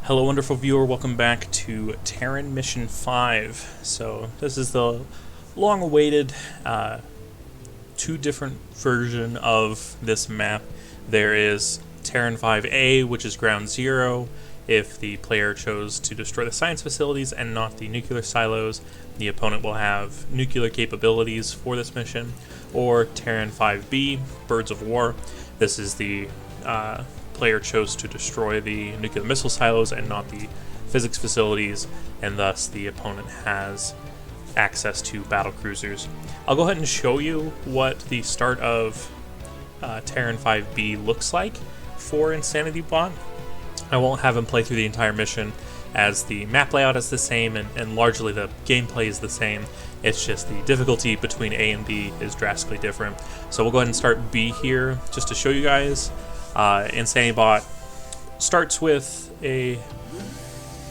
Hello, wonderful viewer. Welcome back to Terran Mission 5. So this is the long-awaited two different version of this map. There is Terran 5A, which is ground zero. If the player chose to destroy the science facilities and not the nuclear silos, the opponent will have nuclear capabilities for this mission. Or Terran 5B, Birds of War. This is the player chose to destroy the nuclear missile silos and not the physics facilities, and thus the opponent has access to battle cruisers. I'll go ahead and show you what the start of Terran 5B looks like for insanitybot. I won't have him play through the entire mission, as the map layout is the same and largely the gameplay is the same. It's just the difficulty between A and B is drastically different. So we'll go ahead and start B here just to show you guys. insanitybot starts with a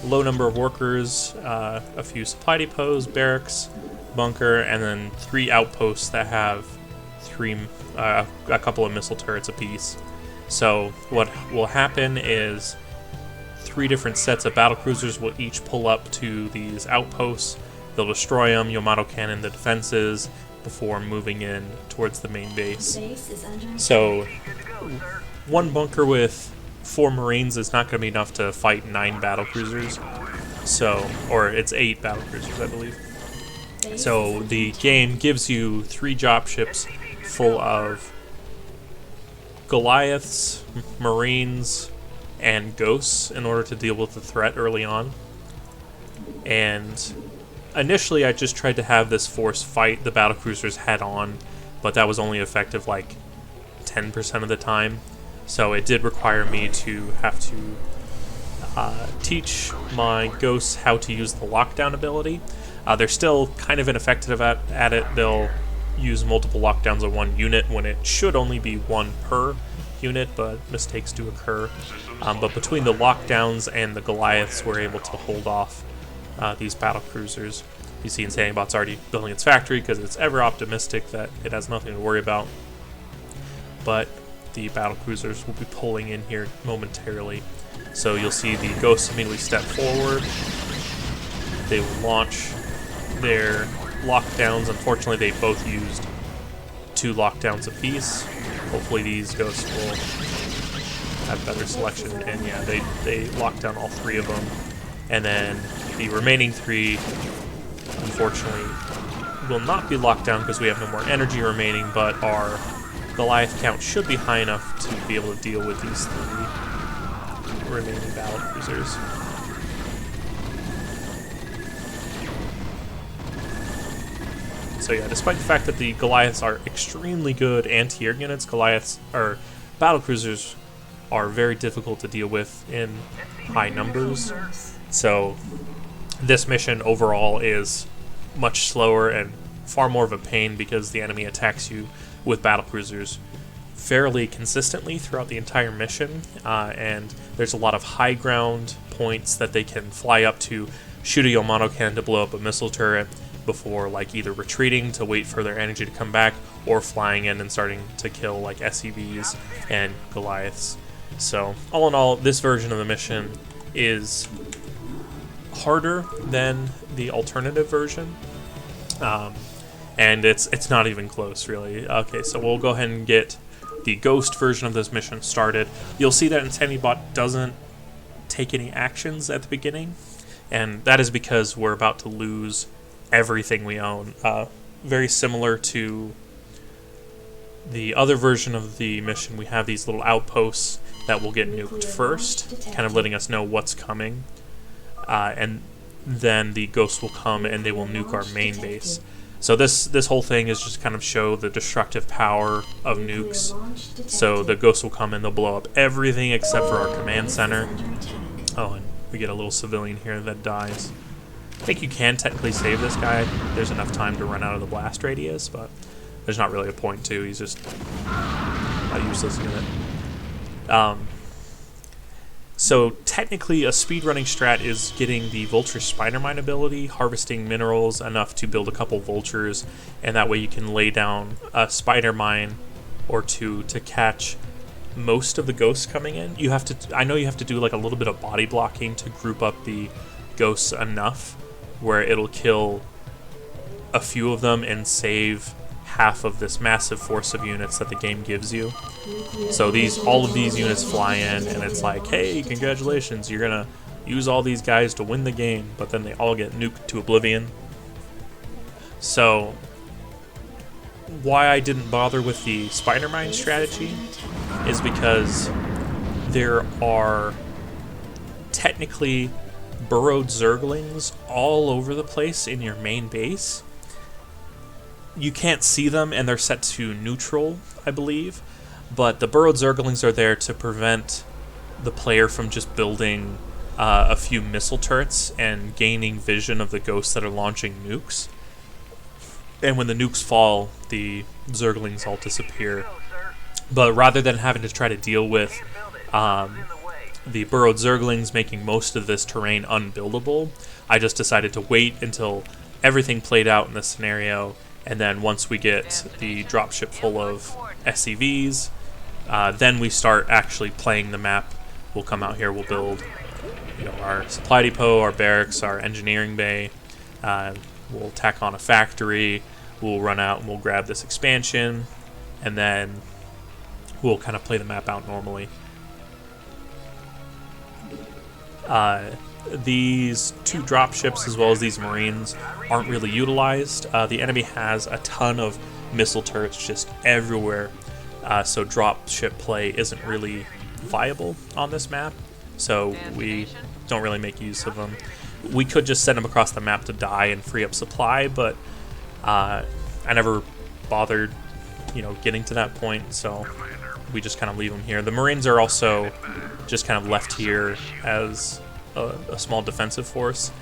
low number of workers, a few supply depots, barracks, bunker, and then 3 outposts that have a couple of missile turrets apiece. So what will happen is 3 different sets of battle cruisers will each pull up to these outposts. They'll destroy them, Yamato cannon the defenses before moving in towards the main base. So one bunker with 4 Marines is not going to be enough to fight 9 battle cruisers. Or it's 8 battle cruisers, I believe. So the game gives you 3 drop ships full of Goliaths, Marines, and Ghosts in order to deal with the threat early on. And initially I just tried to have this force fight the battle cruisers head on, but that was only effective like 10% of the time. So it did require me to have to teach my Ghosts how to use the lockdown ability. They're still kind of ineffective at it. They'll use multiple lockdowns on one unit when it should only be 1 per unit, but mistakes do occur. But between the lockdowns and the Goliaths, we're able to hold off these battle cruisers. You see insanitybot's already building its factory because it's ever optimistic that it has nothing to worry about. But the battle cruisers will be pulling in here momentarily. So you'll see the Ghosts immediately step forward. They will launch their lockdowns. Unfortunately, they both used 2 lockdowns apiece. Hopefully these Ghosts will have better selection. And yeah, they lock down all 3 of them. And then the remaining 3, unfortunately, will not be locked down because we have no more energy remaining, but our Goliath count should be high enough to be able to deal with these 3 remaining battle cruisers. So yeah, despite the fact that the Goliaths are extremely good anti-air units, battle cruisers are very difficult to deal with in high numbers. So this mission overall is much slower and far more of a pain because the enemy attacks you with battle cruisers fairly consistently throughout the entire mission, and there's a lot of high ground points that they can fly up to, shoot a Yamato cannon to blow up a missile turret before like either retreating to wait for their energy to come back or flying in and starting to kill like SCVs and Goliaths. So all in all, this version of the mission is harder than the alternative version. And it's not even close, really. Okay, so we'll go ahead and get the Ghost version of this mission started. You'll see that insanitybot doesn't take any actions at the beginning, and that is because we're about to lose everything we own. Very similar to the other version of the mission, we have these little outposts that will get nuked first, kind of letting us know what's coming. And then the Ghosts will come and they will nuke our main base. So this whole thing is just kind of show the destructive power of nukes. So the Ghosts will come and they'll blow up everything except for our command center. Oh, and we get a little civilian here that dies. I think you can technically save this guy. There's enough time to run out of the blast radius, but there's not really a point to. He's just a useless unit. So technically a speedrunning strat is getting the Vulture Spider Mine ability, harvesting minerals enough to build a couple Vultures, and that way you can lay down a Spider Mine or 2 to catch most of the ghosts coming in. You have to, I know you have to do like a little bit of body blocking to group up the ghosts enough where it'll kill a few of them and save half of this massive force of units that the game gives you. So all of these units fly in, and it's like, hey, congratulations, you're gonna use all these guys to win the game, but then they all get nuked to oblivion. So why I didn't bother with the spider mine strategy is because there are technically burrowed zerglings all over the place in your main base. You can't see them, and they're set to neutral, I believe, but the burrowed zerglings are there to prevent the player from just building a few missile turrets and gaining vision of the ghosts that are launching nukes. And when the nukes fall, the zerglings all disappear. But rather than having to try to deal with the burrowed zerglings making most of this terrain unbuildable, I just decided to wait until everything played out in this scenario, and then once we get the dropship full of SCVs, then we start actually playing the map. We'll come out here, we'll build our supply depot, our barracks, our engineering bay, we'll tack on a factory, we'll run out and we'll grab this expansion, and then we'll kind of play the map out normally. These two dropships as well as these marines aren't really utilized. The enemy has a ton of missile turrets just everywhere, so dropship play isn't really viable on this map, so we don't really make use of them. We could just send them across the map to die and free up supply, but I never bothered getting to that point, so we just kind of leave them here. The marines are also just kind of left here as a small defensive force.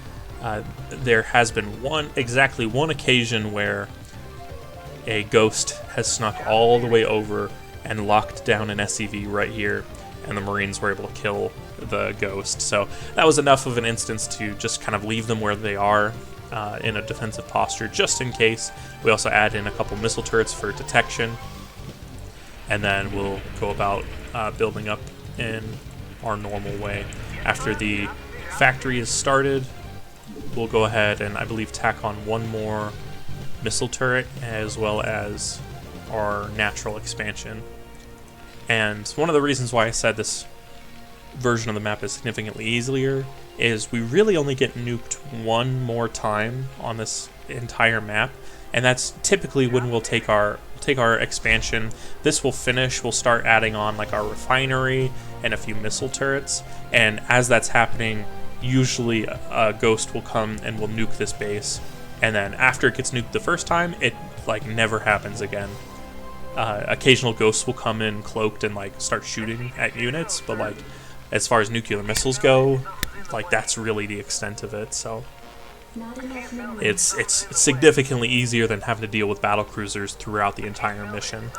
There has been exactly one occasion where a ghost has snuck all the way over and locked down an SCV right here, and the marines were able to kill the ghost. So that was enough of an instance to just kind of leave them where they are in a defensive posture just in case. We also add in a couple missile turrets for detection, and then we'll go about building up in our normal way. After the factory is started, we'll go ahead and I believe tack on one more missile turret as well as our natural expansion. And one of the reasons why I said this version of the map is significantly easier is we really only get nuked one more time on this entire map, and that's typically when we'll take our expansion. This will finish, we'll start adding on like our refinery and a few missile turrets, and as that's happening, usually a ghost will come and will nuke this base, and then after it gets nuked the first time, it like never happens again. Occasional ghosts will come in cloaked and like start shooting at units, but like as far as nuclear missiles go, like that's really the extent of it. So it's significantly easier than having to deal with battle cruisers throughout the entire mission.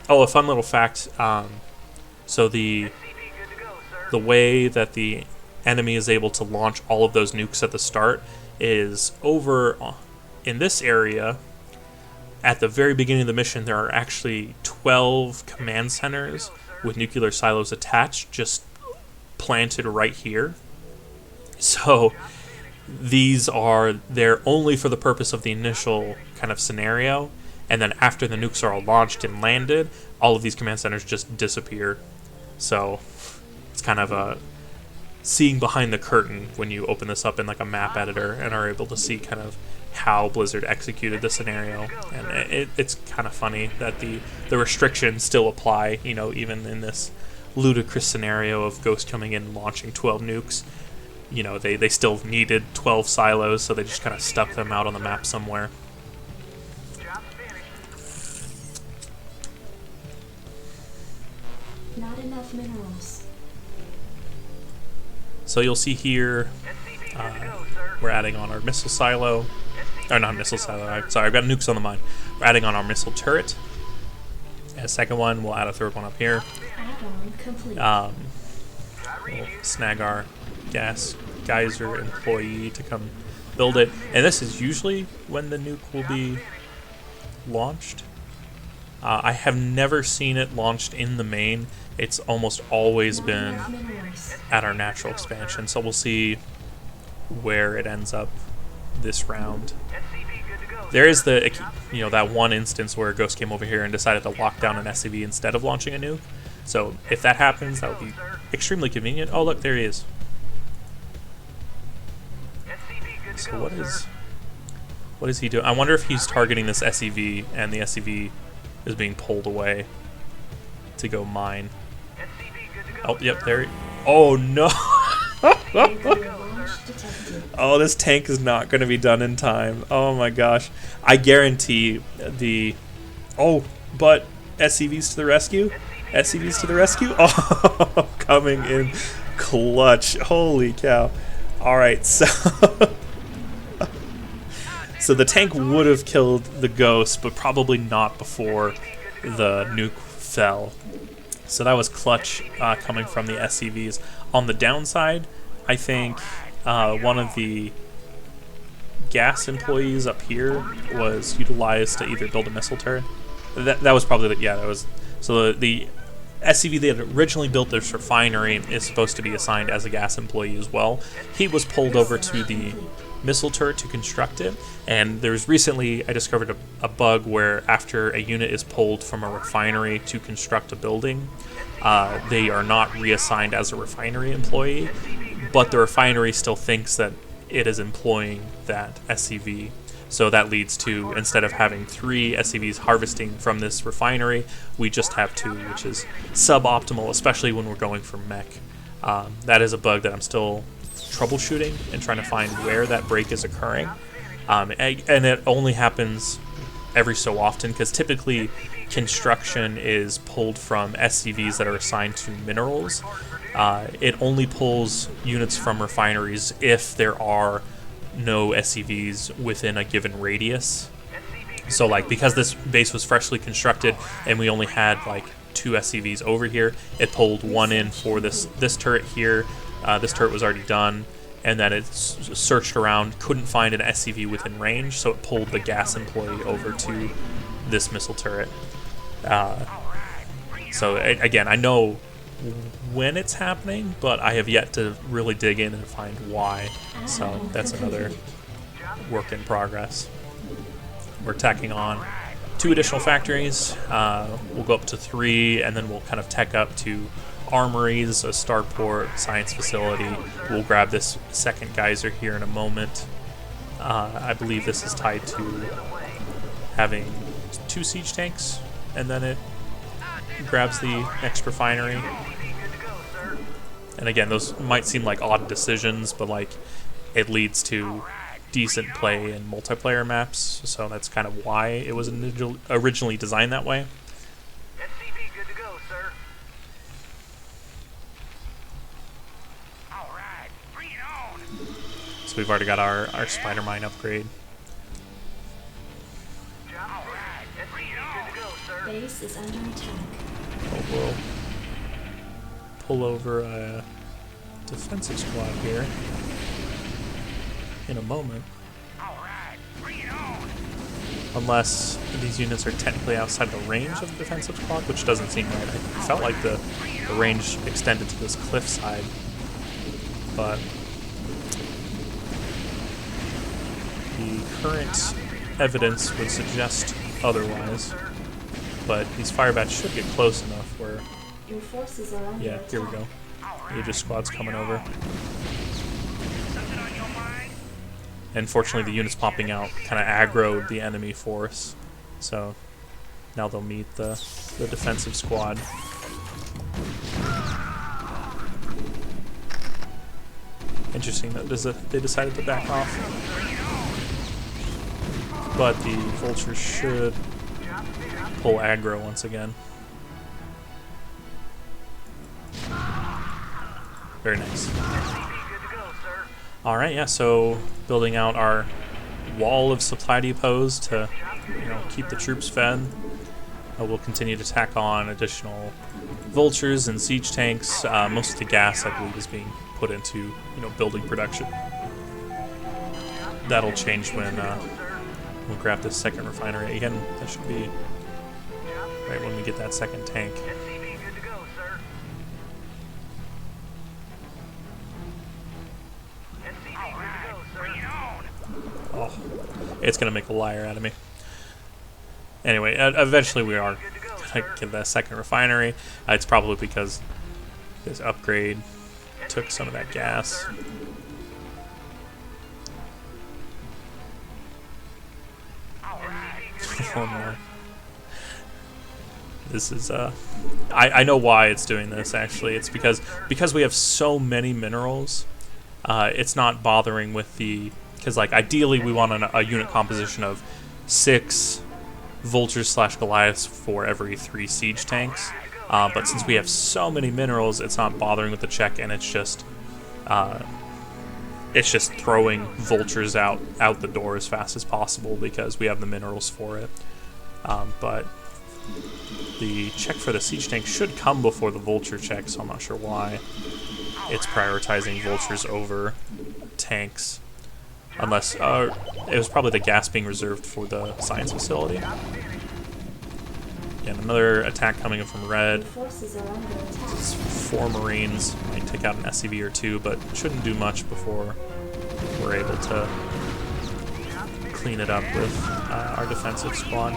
Oh, a fun little fact. So the way that the enemy is able to launch all of those nukes at the start is over in this area. At the very beginning of the mission, there are actually 12 command centers with nuclear silos attached, just planted right here. So they're only for the purpose of the initial kind of scenario, and then after the nukes are all launched and landed, all of these command centers just disappear. So it's kind of a seeing behind the curtain when you open this up in like a map editor and are able to see kind of how Blizzard executed the scenario. And it's kind of funny that the restrictions still apply, even in this ludicrous scenario of Ghost coming in and launching 12 nukes. They still needed 12 silos, so they just kind of stuck them out on the map somewhere. Not enough minerals. So you'll see here, we're adding on our missile silo. Or not missile silo, sorry, I've got nukes on the mind. We're adding on our missile turret. And a second one, we'll add a third one up here. Add-on complete. We'll snag our gas geyser employee to come build it. And this is usually when the nuke will be launched. I have never seen it launched in the main. It's almost always Not been enough minerals. at our natural expansion, so we'll see where it ends up this round. There is that one instance where a Ghost came over here and decided to lock down an SCV instead of launching a nuke. So if that happens, that would be extremely convenient. Oh look, there he is. So what is he doing? I wonder if he's targeting this SCV and the SCV is being pulled away to go mine. Oh, yep, there. Oh no! Launch detected. Oh, this tank is not going to be done in time. Oh my gosh. I guarantee the... Oh, but SCVs to the rescue? SCVs to the rescue? Oh, coming in clutch. Holy cow. Alright, so... So the tank would have killed the Ghost, but probably not before the nuke fell. So that was clutch coming from the SCVs. On the downside, I think one of the gas employees up here was utilized to either build a missile turret. That was probably that was. So the SCV that had originally built this refinery is supposed to be assigned as a gas employee as well. He was pulled over to the missile turret to construct it, and there's recently I discovered a bug where after a unit is pulled from a refinery to construct a building, they are not reassigned as a refinery employee, but the refinery still thinks that it is employing that SCV. So that leads to, instead of having 3 SCVs harvesting from this refinery, we just have 2, which is suboptimal, especially when we're going for mech. That is a bug that I'm still troubleshooting and trying to find where that break is occurring. And it only happens every so often, because typically construction is pulled from SCVs that are assigned to minerals. It only pulls units from refineries if there are no SCVs within a given radius. So like, because this base was freshly constructed and we only had like 2 SCVs over here, it pulled 1 in for this turret here. This turret was already done, and then it searched around, couldn't find an SCV within range, so it pulled the gas employee over to this missile turret. So again, I know when it's happening, but I have yet to really dig in and find why. So that's another work in progress. We're tacking on 2 additional factories. We'll go up to 3, and then we'll kind of tech up to armories, a starport, science facility. We'll grab this second geyser here in a moment. I believe this is tied to having 2 siege tanks, and then it grabs the next refinery. And again, those might seem like odd decisions, but like, it leads to decent play in multiplayer maps, so that's kind of why it was originally designed that way. SCV good to go, sir. All right, bring it on. So we've already got our spider mine upgrade. All right, SCV good to go, sir. Base is under attack. Oh, we'll pull over a defensive squad here in a moment. All right, bring it on. Unless these units are technically outside the range of the defensive squad, which doesn't seem right. I felt like the range extended to this cliff side, but the current evidence would suggest otherwise. But these fire bats should get close enough where... Your forces are under Yeah, attack. here we go. Aegis squad's coming over. Something on your mind? And fortunately, the units popping out kind of aggroed the enemy force. So now they'll meet the defensive squad. Interesting that they decided to back off. But the vultures should pull aggro once again. Very nice. SCV good to go, sir. Alright, yeah, so building out our wall of supply depots to, keep the troops fed. We'll continue to tack on additional vultures and siege tanks. Most of the gas, I believe, is being put into, building production. That'll change when we'll grab this second refinery. Again, that should be right when we get that second tank. SCV good to go, sir. SCV good to go, sir. Bring it on. Oh, it's going to make a liar out of me. Anyway, eventually we are going to get that second refinery. It's probably because this upgrade took some of that gas. Oh no. This is, I know why it's doing this, actually. It's because we have so many minerals, it's not bothering with the... Because, like, ideally we want a unit composition of 6 vultures / Goliaths for every 3 siege tanks. But since we have so many minerals, it's not bothering with the check, and it's just throwing vultures out the door as fast as possible because we have the minerals for it. But the check for the siege tank should come before the vulture check, so I'm not sure why it's prioritizing vultures over tanks. Unless, it was probably the gas being reserved for the science facility. And another attack coming in from red. Forces are under attack. It's 4 Marines. Might take out an SCV or 2, but shouldn't do much before we're able to clean it up with our defensive squad.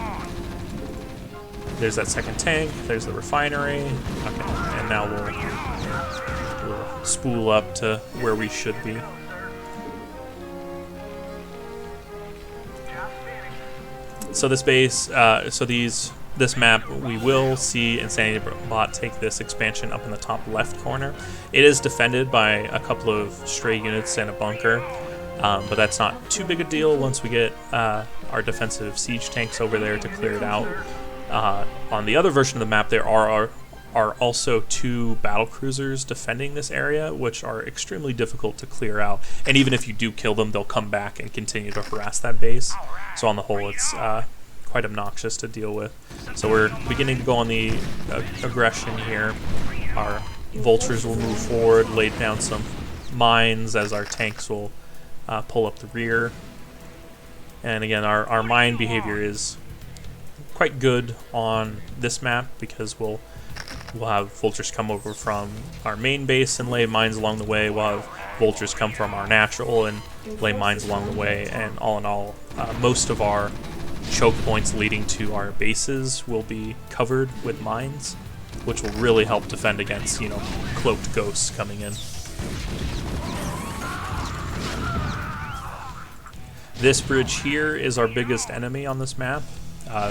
There's that second tank. There's the refinery. Okay, and now we'll spool up to where we should be. So this base, this map, we will see insanitybot take this expansion up in the top left corner. It is defended by a couple of stray units and a bunker, but that's not too big a deal once we get our defensive siege tanks over there to clear it out. On the other version of the map, there are also 2 battle cruisers defending this area, which are extremely difficult to clear out. And even if you do kill them, they'll come back and continue to harass that base. So on the whole, it's quite obnoxious to deal with. So we're beginning to go on the aggression here. Our vultures will move forward, lay down some mines as our tanks will pull up the rear. And again, our mine behavior is quite good on this map because we'll have vultures come over from our main base and lay mines along the way. We'll have vultures come from our natural and lay mines along the way. And all in all, most of our choke points leading to our bases will be covered with mines, which will really help defend against, you know, cloaked ghosts coming in. This bridge here is our biggest enemy on this map.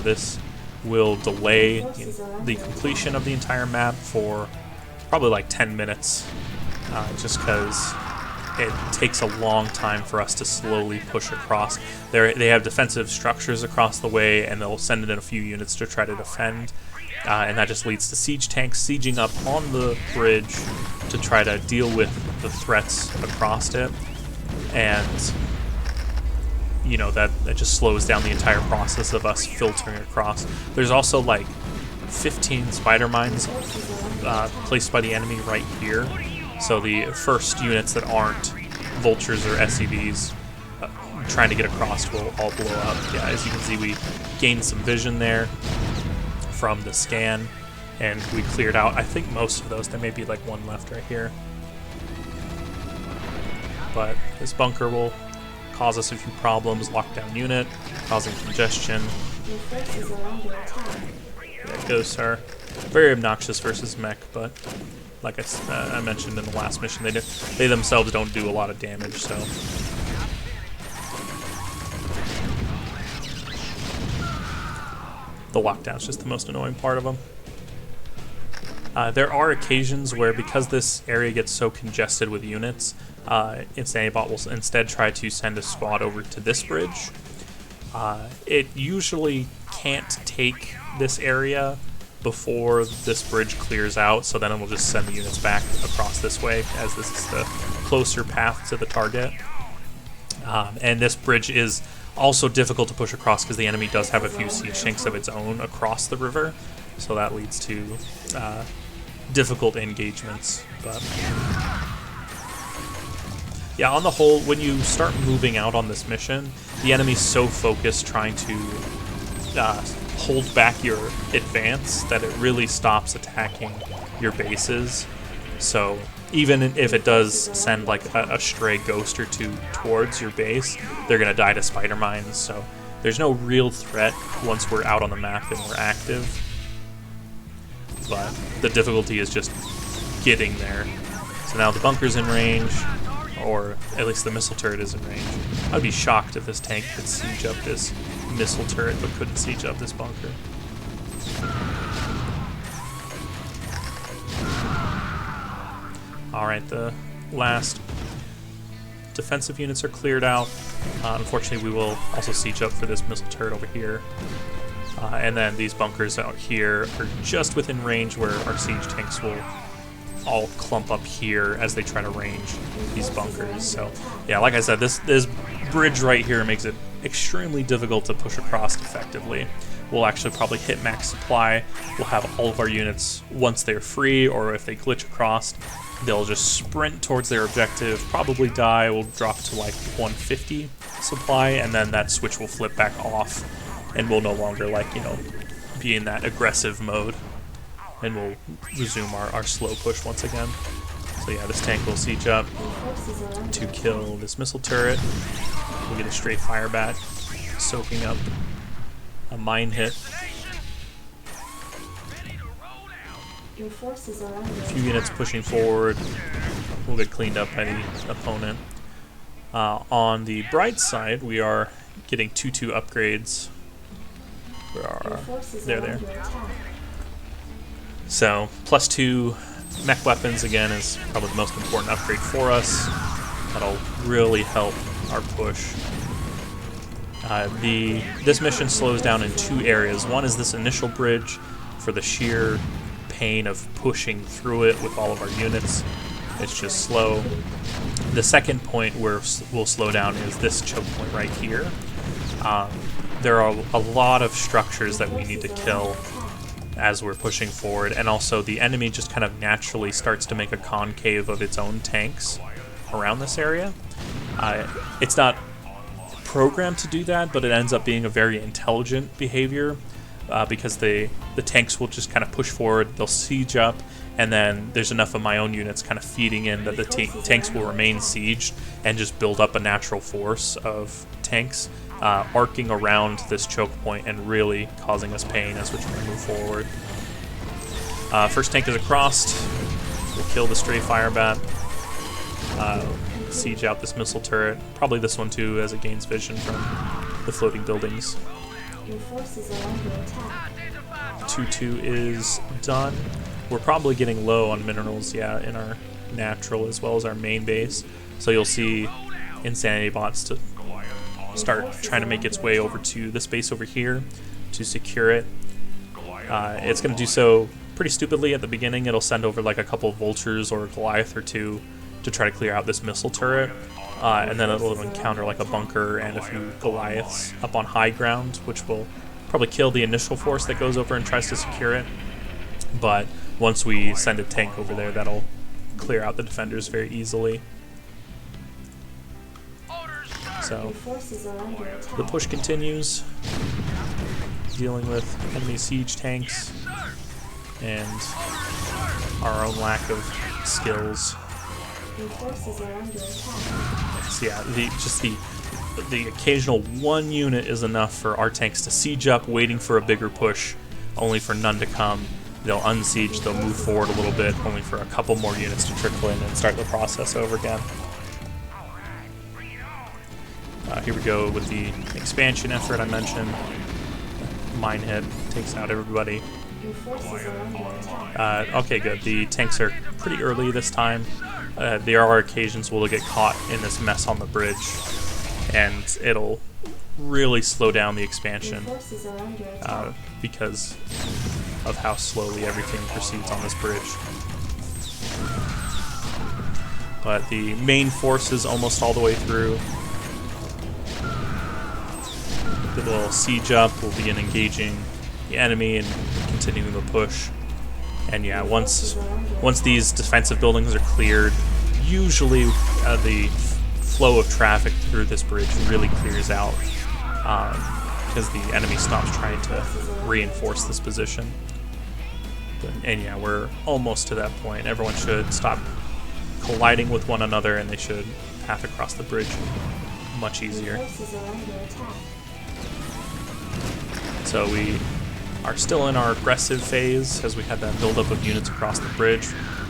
This will delay the completion of the entire map for probably like 10 minutes, just because it takes a long time for us to slowly push across. They have defensive structures across the way, and they'll send in a few units to try to defend, and that just leads to siege tanks sieging up on the bridge to try to deal with the threats across it, and you know, that just slows down the entire process of us filtering across. There's also like 15 spider mines placed by the enemy right here. So the first units that aren't vultures or SCVs trying to get across will all blow up. Yeah, as you can see, we gained some vision there from the scan, and we cleared out, I think, most of those. There may be like one left right here. But this bunker will cause us a few problems. Lockdown unit, causing congestion. Your forces are under attack. Yeah, ghosts are very obnoxious versus mech, but like I mentioned in the last mission, they themselves don't do a lot of damage, so. The lockdown's just the most annoying part of them. There are occasions where, because this area gets so congested with units, insanitybot will instead try to send a squad over to this bridge. It usually can't take this area before this bridge clears out, so then it will just send the units back across this way, as this is the closer path to the target. And this bridge is also difficult to push across because the enemy does have a few siege tanks of its own across the river, so that leads to difficult engagements. But yeah, on the whole, when you start moving out on this mission, the enemy's so focused trying to hold back your advance that it really stops attacking your bases. So even if it does send like a stray ghost or two towards your base, they're going to die to spider mines. So there's no real threat once we're out on the map and we're active. But the difficulty is just getting there. So now the bunker's in range, or at least the missile turret is in range. I'd be shocked if this tank could siege up this missile turret but couldn't siege up this bunker. Alright, the last defensive units are cleared out. Unfortunately, we will also siege up for this missile turret over here. And then these bunkers out here are just within range where our siege tanks will all clump up here as they try to range these bunkers. So yeah, like I said, this bridge right here makes it extremely difficult to push across effectively. We'll actually probably hit max supply. We'll have all of our units, once they're free or if they glitch across, they'll just sprint towards their objective, probably die. We'll drop to like 150 supply, and then that switch will flip back off, and we'll no longer, like, you know, be in that aggressive mode, and we'll resume our slow push once again. So yeah, this tank will siege up to kill this missile turret. We'll get a stray fire bat soaking up a mine hit. Your forces are under A few units pushing forward will get cleaned up by the opponent. On the bright side, we are getting 2-2 upgrades. There. So, +2 mech weapons, again, is probably the most important upgrade for us. That'll really help our push. This mission slows down in 2 areas. One is this initial bridge for the sheer pain of pushing through it with all of our units. It's just slow. The second point where we'll slow down is this choke point right here. There are a lot of structures that we need to kill as we're pushing forward, and also the enemy just kind of naturally starts to make a concave of its own tanks around this area. It's not programmed to do that, but it ends up being a very intelligent behavior. Because the tanks will just kind of push forward, they'll siege up, and then there's enough of my own units kind of feeding in that the tanks will remain sieged and just build up a natural force of tanks arcing around this choke point and really causing us pain as we try to move forward. First tank is across. We'll kill the stray fire bat. Siege out this missile turret. Probably this one too, as it gains vision from the floating buildings. Your forces are under attack. 2-2 is done. We're probably getting low on minerals, yeah, in our natural as well as our main base. So you'll see insanitybot to start trying to make its way over to this base over here to secure it. It's going to do so pretty stupidly at the beginning. It'll send over like a couple of vultures or a Goliath or two to try to clear out this missile turret. And then it'll encounter like a bunker and a few Goliaths up on high ground, which will probably kill the initial force that goes over and tries to secure it. But once we send a tank over there, that'll clear out the defenders very easily. So the push continues, dealing with enemy siege tanks and our own lack of skills. Your forces are under attack. So yeah, the occasional one unit is enough for our tanks to siege up, waiting for a bigger push, only for none to come. They'll unsiege, they'll move forward a little bit, only for a couple more units to trickle in and start the process over again. Here we go with the expansion effort I mentioned. Mine hit, takes out everybody. Your forces are under attack. Okay, good. The tanks are pretty early this time. There are occasions where they'll get caught in this mess on the bridge, and it'll really slow down the expansion Your forces are under attack. because of how slowly everything proceeds on this bridge. But the main force is almost all the way through. The little siege up will begin engaging the enemy and continuing the push. And yeah, once these defensive buildings are cleared, usually the flow of traffic through this bridge really clears out. because the enemy stops trying to reinforce this position. And yeah, we're almost to that point. Everyone should stop colliding with one another, and they should path across the bridge much easier. So we are still in our aggressive phase as we had that buildup of units across the bridge.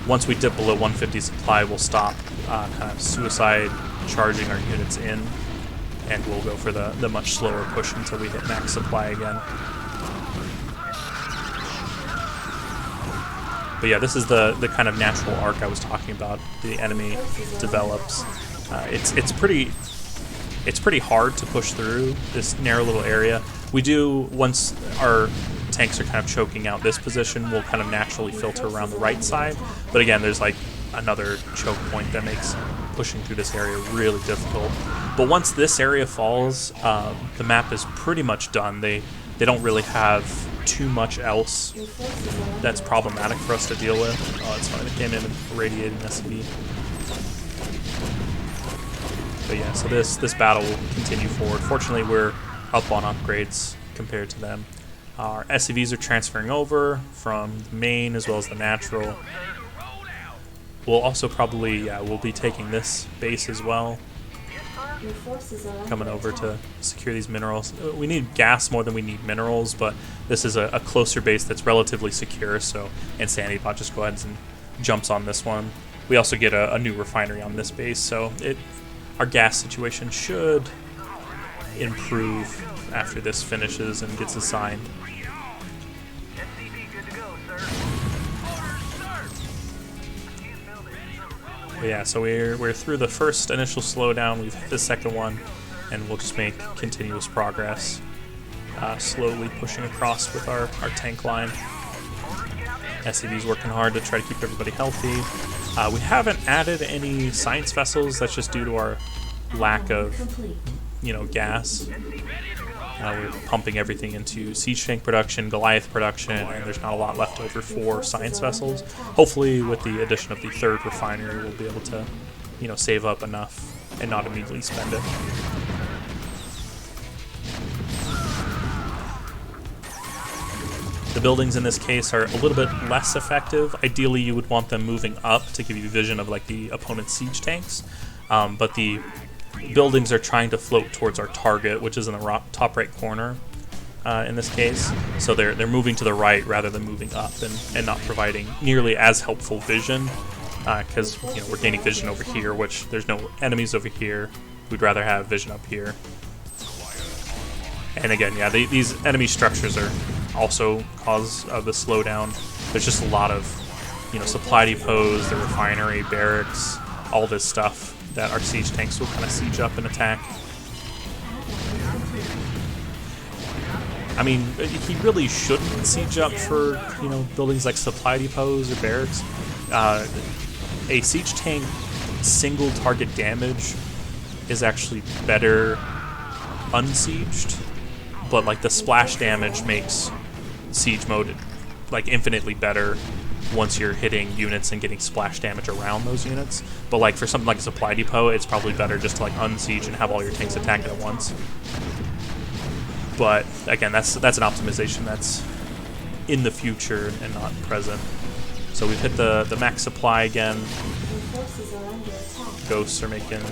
Once we dip below 150 supply, we'll stop kind of suicide charging our units in, and we'll go for the much slower push until we hit max supply again. But yeah, this is the kind of natural arc I was talking about. The enemy develops. It's pretty hard to push through this narrow little area. We do, once our tanks are kind of choking out this position, we'll kind of naturally filter around the right side. But again, there's like another choke point that makes pushing through this area really difficult. But once this area falls, the map is pretty much done. They don't really have too much else that's problematic for us to deal with. Oh, it's fine. It came in and irradiated an SCV. But yeah, so this battle will continue forward. Fortunately, we're up on upgrades compared to them. Our SCVs are transferring over from the main as well as the natural. We'll also probably, we'll be taking this base as well. Coming over to secure these minerals. We need gas more than we need minerals, but this is a closer base that's relatively secure, so insanitybot just go ahead and jumps on this one. We also get a new refinery on this base, so our gas situation should improve after this finishes and gets assigned. But yeah, so we're through the first initial slowdown, we've hit the second one, and we'll just make continuous progress, slowly pushing across with our tank line. SCV's working hard to try to keep everybody healthy. We haven't added any science vessels, that's just due to our lack of, gas. We're pumping everything into siege tank production, Goliath production, and there's not a lot left over for science vessels. Hopefully, with the addition of the third refinery, we'll be able to, save up enough and not immediately spend it. The buildings in this case are a little bit less effective. Ideally, you would want them moving up to give you vision of like the opponent's siege tanks, but the buildings are trying to float towards our target, which is in the top right corner in this case. So they're moving to the right rather than moving up and not providing nearly as helpful vision, because we're gaining vision over here, which there's no enemies over here. We'd rather have vision up here. And again, yeah, these enemy structures are also cause of the slowdown. There's just a lot of supply depots, the refinery, barracks, all this stuff that our siege tanks will kind of siege up and attack. I mean, he really shouldn't siege up for, buildings like supply depots or barracks. A siege tank single target damage is actually better unsieged, but like the splash damage makes siege mode like infinitely better once you're hitting units and getting splash damage around those units. But like for something like a supply depot, it's probably better just to like unsiege and have all your tanks attacking at once. But again, that's an optimization that's in the future and not present. So we've hit the max supply again. Ghosts are making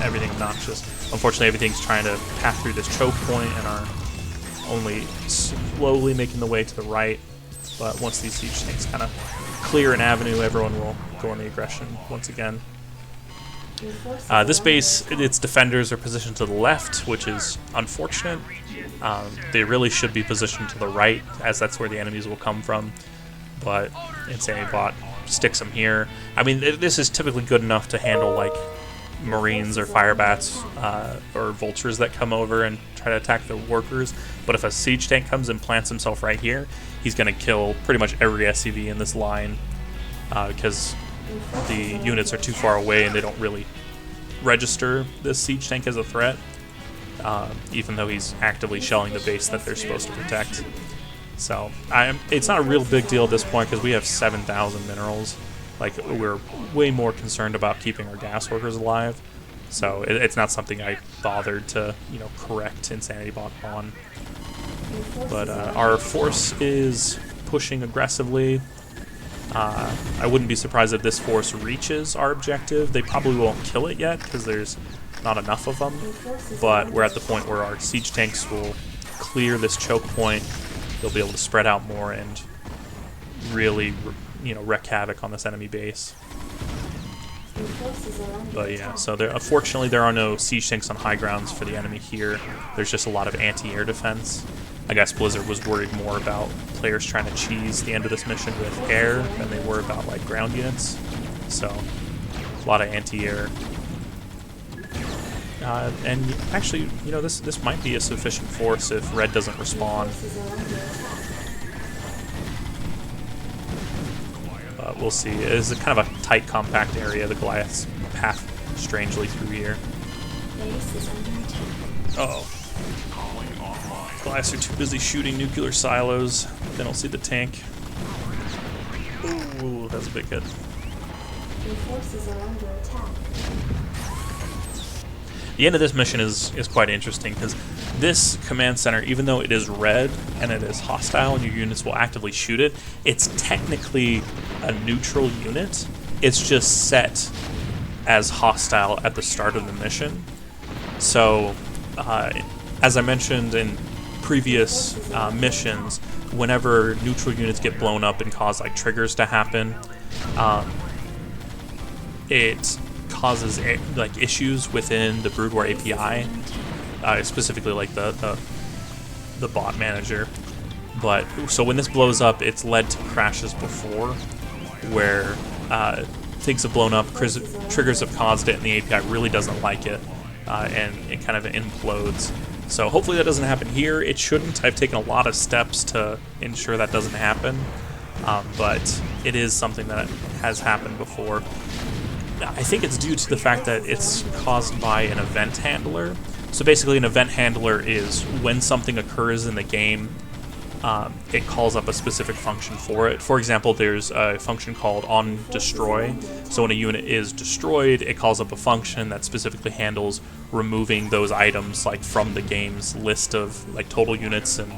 everything obnoxious. Unfortunately, everything's trying to pass through this choke point and are only slowly making the way to the right. But once these siege tanks kind of clear an avenue, everyone will go on the aggression once again. This base, its defenders are positioned to the left, which is unfortunate. They really should be positioned to the right, as that's where the enemies will come from. But insanitybot sticks them here. I mean, this is typically good enough to handle like Marines or Firebats or Vultures that come over and try to attack the workers. But if a siege tank comes and plants himself right here, he's going to kill pretty much every SCV in this line because the units are too far away and they don't really register this siege tank as a threat, even though he's actively shelling the base that they're supposed to protect. So it's not a real big deal at this point because we have 7,000 minerals. Like, we're way more concerned about keeping our gas workers alive. So it's not something I bothered to, correct insanitybot on. But our force is pushing aggressively. I wouldn't be surprised if this force reaches our objective. They probably won't kill it yet because there's not enough of them, but we're at the point where our siege tanks will clear this choke point. They'll be able to spread out more and really, wreak havoc on this enemy base. But yeah, so unfortunately there are no siege tanks on high grounds for the enemy here. There's just a lot of anti-air defense. I guess Blizzard was worried more about players trying to cheese the end of this mission with air than they were about like ground units. So a lot of anti-air. And actually, this might be a sufficient force if Red doesn't respond. We'll see. It is kind of a tight, compact area. The Goliaths path strangely through here. Uh-oh. Goliaths are too busy shooting nuclear silos. They don't see the tank. Ooh, that's a big hit. Your forces are under attack. The end of this mission is quite interesting because this command center, even though it is red and it is hostile and your units will actively shoot it, it's technically a neutral unit. It's just set as hostile at the start of the mission. So, as I mentioned in previous missions, whenever neutral units get blown up and cause like triggers to happen, it causes like issues within the Broodwar API, specifically like the bot manager. But so when this blows up, it's led to crashes before, where things have blown up, triggers have caused it, and the API really doesn't like it, and it kind of implodes. So hopefully that doesn't happen here. It shouldn't. I've taken a lot of steps to ensure that doesn't happen, but it is something that has happened before. I think it's due to the fact that it's caused by an event handler. So basically an event handler is when something occurs in the game, it calls up a specific function for it. For example, there's a function called onDestroy. So when a unit is destroyed, it calls up a function that specifically handles removing those items like from the game's list of like total units and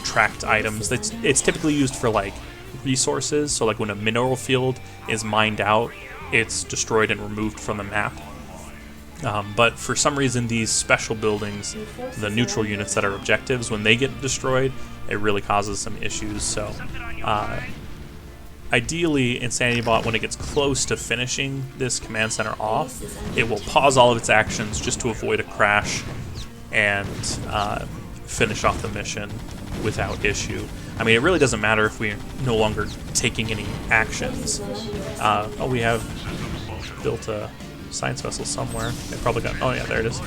tracked items. It's typically used for like resources. So like when a mineral field is mined out, it's destroyed and removed from the map. But for some reason, these special buildings, the neutral units that are objectives, when they get destroyed, it really causes some issues. So ideally, insanitybot, when it gets close to finishing this command center off, it will pause all of its actions just to avoid a crash and finish off the mission without issue. I mean, it really doesn't matter if we're no longer taking any actions. We have built a science vessel somewhere. They probably got... Oh yeah, there it is.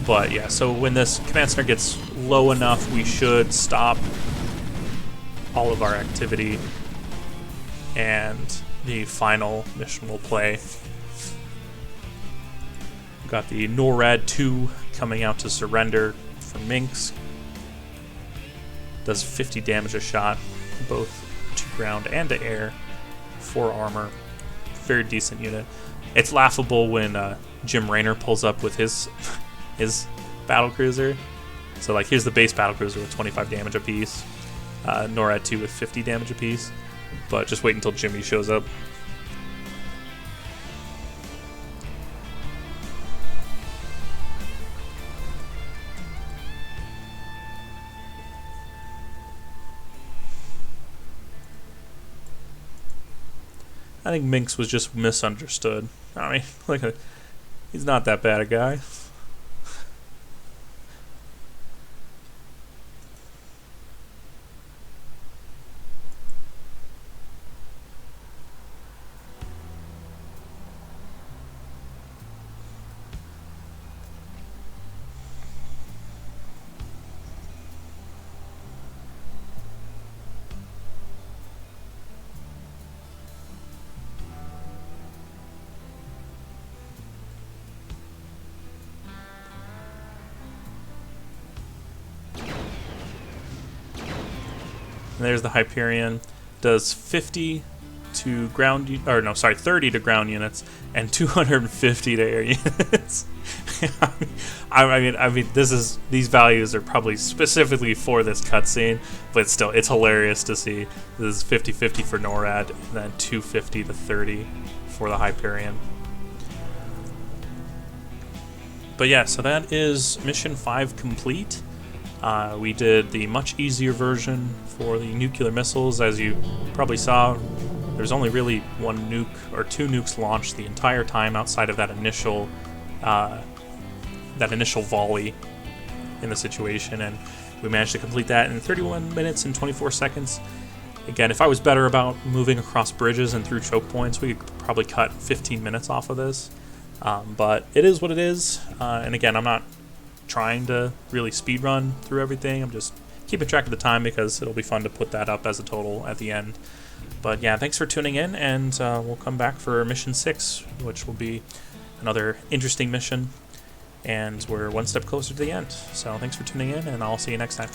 But yeah, so when this command center gets low enough, we should stop all of our activity, and the final mission will play. We've got the NORAD 2 coming out to surrender from Minsk. Does 50 damage a shot, both to ground and to air, 4 armor. Very decent unit. It's laughable when Jim Raynor pulls up with his battlecruiser. So like here's the base battlecruiser with 25 damage apiece, NORAD 2 with 50 damage apiece. But just wait until Jimmy shows up. I think Minx was just misunderstood. I mean, he's not that bad a guy. And there's the Hyperion. Does 50 to ground, 30 to ground units and 250 to air units. I mean, these values are probably specifically for this cutscene, but still, it's hilarious to see. This is 50-50 for NORAD, and then 250 to 30 for the Hyperion. But yeah, so that is Mission 5 complete. We did the much easier version for the nuclear missiles. As you probably saw, there's only really one nuke or two nukes launched the entire time outside of that initial volley in the situation, and we managed to complete that in 31 minutes and 24 seconds. Again, if I was better about moving across bridges and through choke points, we could probably cut 15 minutes off of this. But it is what it is, and again, I'm not trying to really speed run through everything. I'm just keeping track of the time because it'll be fun to put that up as a total at the end. But yeah, thanks for tuning in, and we'll come back for Mission 6, which will be another interesting mission, and we're one step closer to the end. So thanks for tuning in, and I'll see you next time.